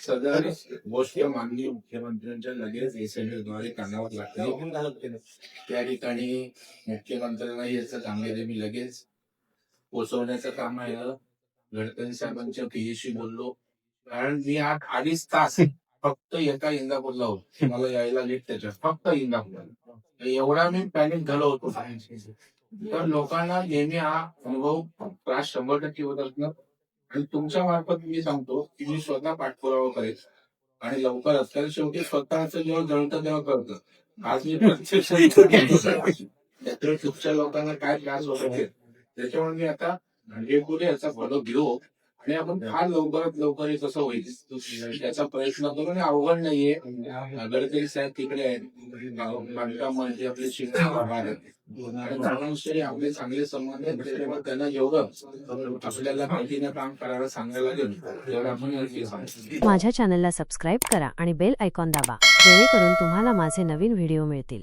सदर गोष्ट माननीय मुख्यमंत्र्यांच्या लगेच एसएमएसद्वारे कानावर लागते. त्या ठिकाणी मुख्यमंत्र्यांना याचं कामगिरी मी लगेच पोचवण्याचं काम आहे. गडकरी साहेबांच्या पीएशी बोललो, कारण मी 2.5 तास फक्त एका इंदापूरला होतो. मला यायला लेट त्याच्यात फक्त इंदापूर एवढा मी पॅनिक झालो होतो. तर लोकांना नेहमी हा अनुभव त्रास 100% होत असणार. आणि तुमच्या मार्फत मी सांगतो की मी स्वतः पाठपुरावा करेल आणि लवकरच. कारण शेवटी स्वतःच जेव्हा जळतं तेव्हा कळतं. आज मी प्रत्यक्ष त्यामुळे तुमच्या लोकांना काय त्रास होत असेल त्याच्यामुळे मी आता पुढे याचा फॉलो घेऊ आणि आपण फार लवकरात लवकर हे कसं होईल त्याचा प्रयत्न करू. आणि अवघड नाहीये. गडकरी साहेब तिकडे आहेत, बांधकाम म्हणजे आपले शिक्षण आपले चांगले संबंध आहेत. त्याच्यामुळे त्यांना जेवढं आपल्याला माहितीनं काम करायला सांगायला लागेल तेवढं आपण. माझ्या चॅनलला सबस्क्राईब करा आणि बेल आयकॉन दाबा, जेणेकरून तुम्हाला माझे नवीन व्हिडिओ मिळतील.